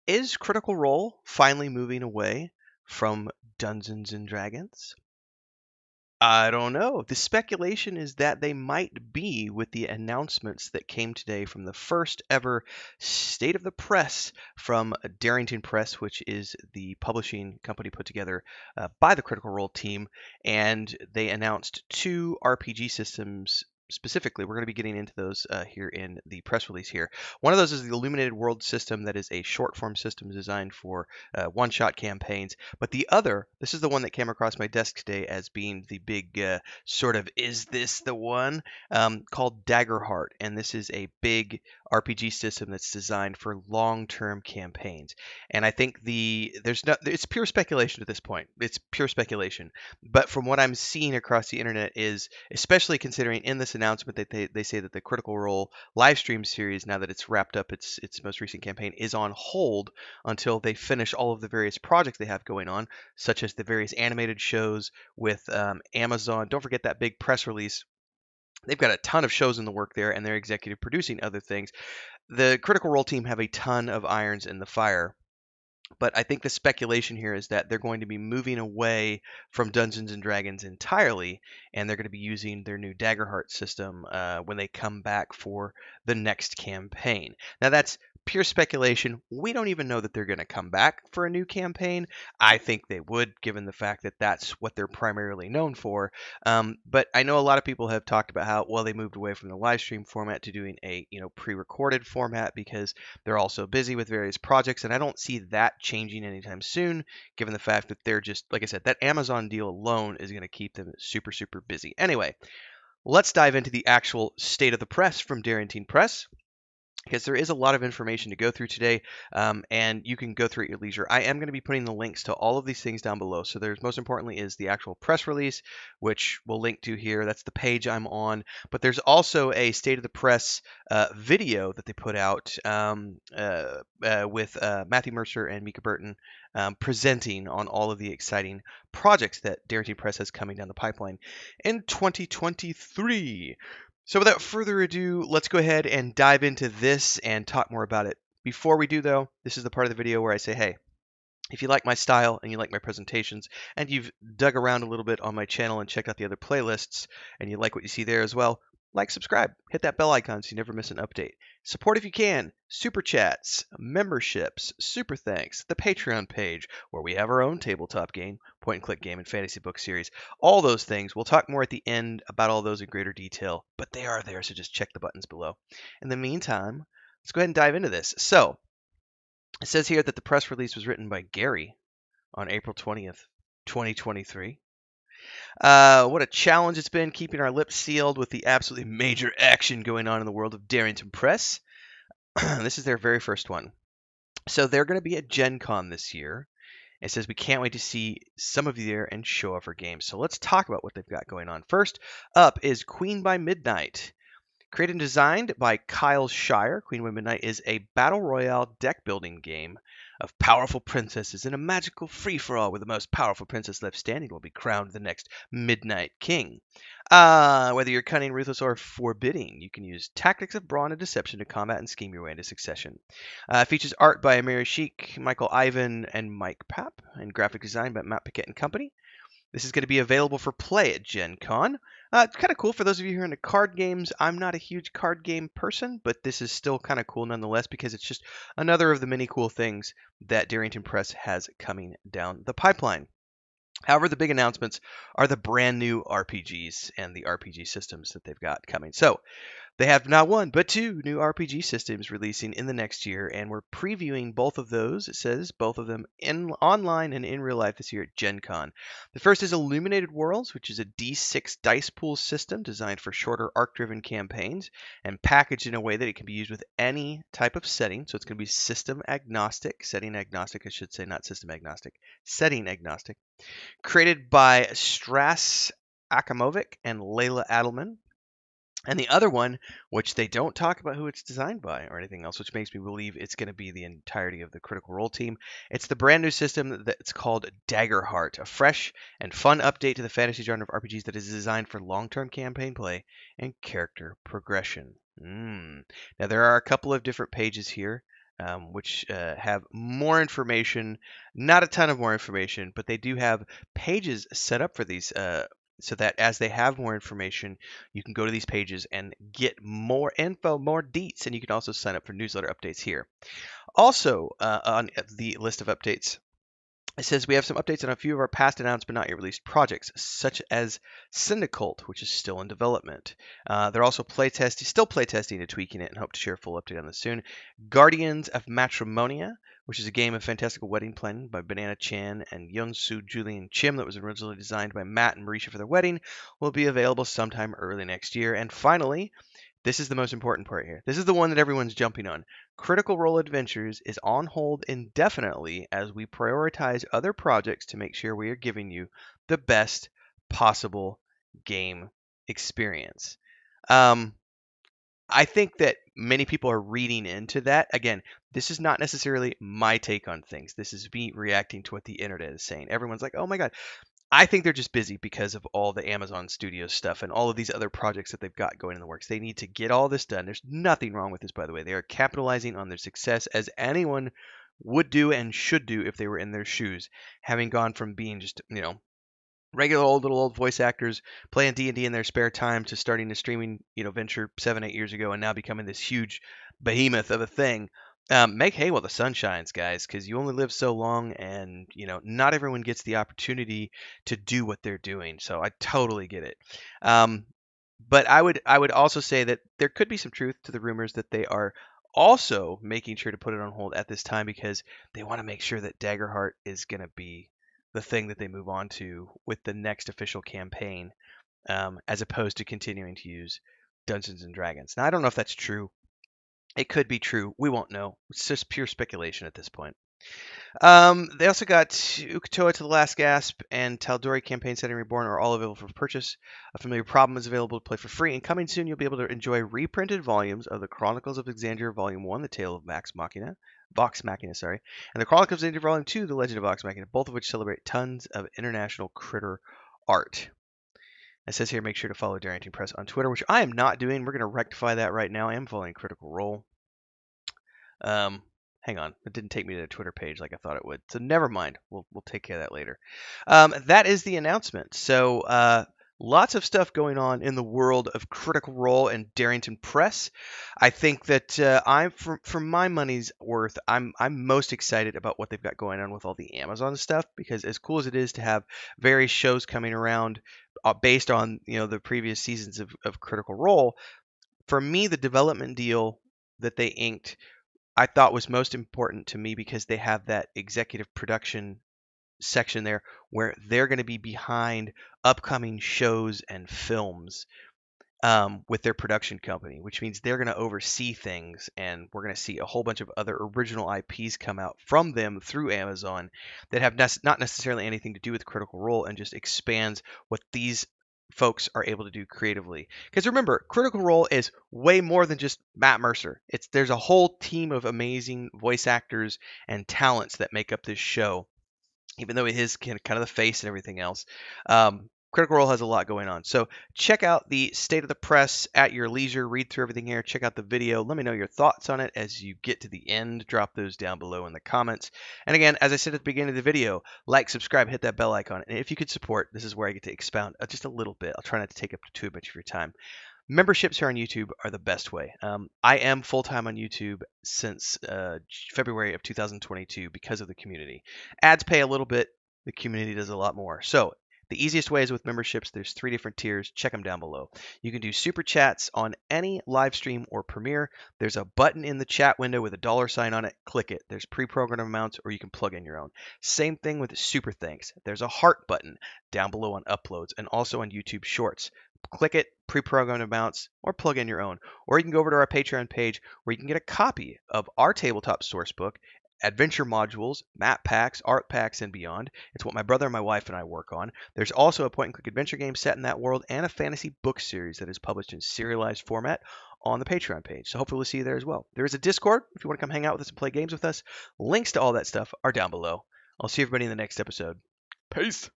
Is Critical Role finally moving away from Dungeons and Dragons? I don't know. The speculation is that they might be with the announcements that came today from the first ever State of the Press from Darrington Press, which is the publishing company put together by the Critical Role team. And they announced two RPG systems specifically. We're going to be getting into those here in the press release here. One of those is the Illuminated Worlds system that is a short form system designed for one-shot campaigns. But the other, this is the one that came across my desk today as being the big sort of, is this the one? Called Daggerheart. And this is a big RPG system that's designed for long-term campaigns. And I think it's pure speculation at this point. It's pure speculation. But from what I'm seeing across the internet is, especially considering in this announcement that they say that the Critical Role live stream series, now that it's wrapped up its most recent campaign, is on hold until they finish all of the various projects they have going on, such as the various animated shows with Amazon. Don't forget that big press release. They've got a ton of shows in the work there, and they're executive producing other things. The Critical Role team have a ton of irons in the fire. But I think the speculation here is that they're going to be moving away from Dungeons and Dragons entirely, and they're going to be using their new Daggerheart system when they come back for the next campaign. Now, that's pure speculation. We don't even know that they're going to come back for a new campaign. I think they would, given the fact that that's what they're primarily known for. But I know a lot of people have talked about how, well, they moved away from the live stream format to doing a pre-recorded format because they're also busy with various projects, and I don't see that changing anytime soon, given the fact that they're just, like I said, that Amazon deal alone is going to keep them super, super busy. Anyway, let's dive into the actual state of the press from Darrington Press, because there is a lot of information to go through today, and you can go through at your leisure. I am going to be putting the links to all of these things down below. So there's, most importantly, is the actual press release, which we'll link to here. That's the page I'm on. But there's also a State of the Press video that they put out with Matthew Mercer and Mika Burton presenting on all of the exciting projects that Darrington Press has coming down the pipeline in 2023. So without further ado, let's go ahead and dive into this and talk more about it. Before we do, though, this is the part of the video where I say, hey, if you like my style and you like my presentations and you've dug around a little bit on my channel and checked out the other playlists and you like what you see there as well, like, subscribe, hit that bell icon so you never miss an update. Support if you can. Super chats, memberships, super thanks, the Patreon page where we have our own tabletop game, point and click game, and fantasy book series. All those things. We'll talk more at the end about all those in greater detail, but they are there, so just check the buttons below. In the meantime, let's go ahead and dive into this. So, it says here that the press release was written by Gary on April 20th, 2023. What a challenge it's been keeping our lips sealed with the absolutely major action going on in the world of Darrington Press. This is their very first one. So they're going to be at Gen Con this year. It says we can't wait to see some of you there and show off our games. So let's talk about what they've got going on. First up is Queen by Midnight. Created and designed by Kyle Shire, Queen by Midnight is a battle royale deck building game of powerful princesses in a magical free-for-all where the most powerful princess left standing will be crowned the next Midnight King. Whether you're cunning, ruthless, or forbidding, you can use tactics of brawn and deception to combat and scheme your way into succession. Features art by Amir Sheik, Michael Ivan, and Mike Papp, and graphic design by Matt Pickett and Company. This is going to be available for play at Gen Con. It's kind of cool for those of you who are into card games. I'm not a huge card game person, but this is still kind of cool nonetheless because it's just another of the many cool things that Darrington Press has coming down the pipeline. However, the big announcements are the brand new RPGs and the RPG systems that they've got coming. So, they have not one, but two new RPG systems releasing in the next year, and we're previewing both of those. It says both of them online and in real life this year at Gen Con. The first is Illuminated Worlds, which is a D6 dice pool system designed for shorter arc-driven campaigns and packaged in a way that it can be used with any type of setting. So it's going to be system agnostic, setting agnostic, I should say, not system agnostic, setting agnostic. Created by Strass Akamovic and Layla Adelman. And the other one, which they don't talk about who it's designed by or anything else, which makes me believe it's going to be the entirety of the Critical Role team. It's the brand new system that's called Daggerheart, a fresh and fun update to the fantasy genre of RPGs that is designed for long-term campaign play and character progression. Now, there are a couple of different pages here which have more information, not a ton of more information, but they do have pages set up for these. So that as they have more information, you can go to these pages and get more info, more deets, and you can also sign up for newsletter updates here. Also, on the list of updates, it says we have some updates on a few of our past announced but not yet released projects, such as Syndicult, which is still in development. They're also still playtesting and tweaking it, and hope to share a full update on this soon. Guardians of Matrimonia, which is a game of fantastical wedding planning by Banana Chan and Young-Soo Julian Chim that was originally designed by Matt and Marisha for their wedding, will be available sometime early next year. And finally, this is the most important part here. This is the one that everyone's jumping on. Critical Role Adventures is on hold indefinitely as we prioritize other projects to make sure we are giving you the best possible game experience. I think that many people are reading into that. Again, this is not necessarily my take on things. This is me reacting to what the internet is saying. Everyone's like, oh my God. I think they're just busy because of all the Amazon Studios stuff and all of these other projects that they've got going in the works. They need to get all this done. There's nothing wrong with this, by the way. They are capitalizing on their success as anyone would do and should do if they were in their shoes, having gone from being just, regular old voice actors playing D&D in their spare time to starting a streaming, venture 7-8 years ago and now becoming this huge behemoth of a thing. Make hay while the sun shines, guys, because you only live so long, and not everyone gets the opportunity to do what they're doing. So I totally get it. But I would also say that there could be some truth to the rumors that they are also making sure to put it on hold at this time because they want to make sure that Daggerheart is going to be the thing that they move on to with the next official campaign, as opposed to continuing to use Dungeons and Dragons. Now I don't know if that's true. It could be true. We won't know. It's just pure speculation at this point. They also got Uktoa to the Last Gasp and Tal'Dorei Campaign Setting Reborn are all available for purchase. A Familiar Problem is available to play for free, and coming soon you'll be able to enjoy reprinted volumes of the Chronicles of Exandria Volume 1, The Tale of Vox Machina, sorry, and the Chronicles of Exandria Volume 2, The Legend of Vox Machina, both of which celebrate tons of international critter art. It says here, make sure to follow Darrington Press on Twitter, which I am not doing. We're going to rectify that right now. I am following Critical Role. Hang on, it didn't take me to the Twitter page like I thought it would. So never mind. We'll take care of that later. That is the announcement. So lots of stuff going on in the world of Critical Role and Darrington Press. I think that for my money's worth, I'm most excited about what they've got going on with all the Amazon stuff, because as cool as it is to have various shows coming around based on the previous seasons of Critical Role, for me the development deal that they inked I thought was most important to me because they have that executive production section there where they're going to be behind upcoming shows and films, with their production company, which means they're going to oversee things, and we're going to see a whole bunch of other original IPs come out from them through Amazon that have not necessarily anything to do with Critical Role, and just expands what these folks are able to do creatively. Because remember, Critical Role is way more than just Matt Mercer. There's a whole team of amazing voice actors and talents that make up this show, even though he is kind of the face and everything else. Critical Role has a lot going on. So check out the State of the Press at your leisure. Read through everything here. Check out the video. Let me know your thoughts on it as you get to the end. Drop those down below in the comments. And again, as I said at the beginning of the video, like, subscribe, hit that bell icon. And if you could support, this is where I get to expound just a little bit. I'll try not to take up too much of your time. Memberships here on YouTube are the best way. I am full-time on YouTube since February of 2022 because of the community. Ads pay a little bit. The community does a lot more. So the easiest way is with memberships. There's 3 different tiers. Check them down below. You can do super chats on any live stream or premiere. There's a button in the chat window with a $sign on it. Click it. There's pre-programmed amounts, or you can plug in your own. Same thing with super thanks. There's a heart button down below on uploads and also on YouTube Shorts. Click it, pre-programmed amounts, or plug in your own. Or you can go over to our Patreon page where you can get a copy of our tabletop sourcebook, adventure modules, map packs, art packs, and beyond. It's what my brother and my wife and I work on. There's also a point-and-click adventure game set in that world and a fantasy book series that is published in serialized format on the Patreon page. So hopefully we'll see you there as well. There is a Discord if you want to come hang out with us and play games with us. Links to all that stuff are down below. I'll see everybody in the next episode. Peace!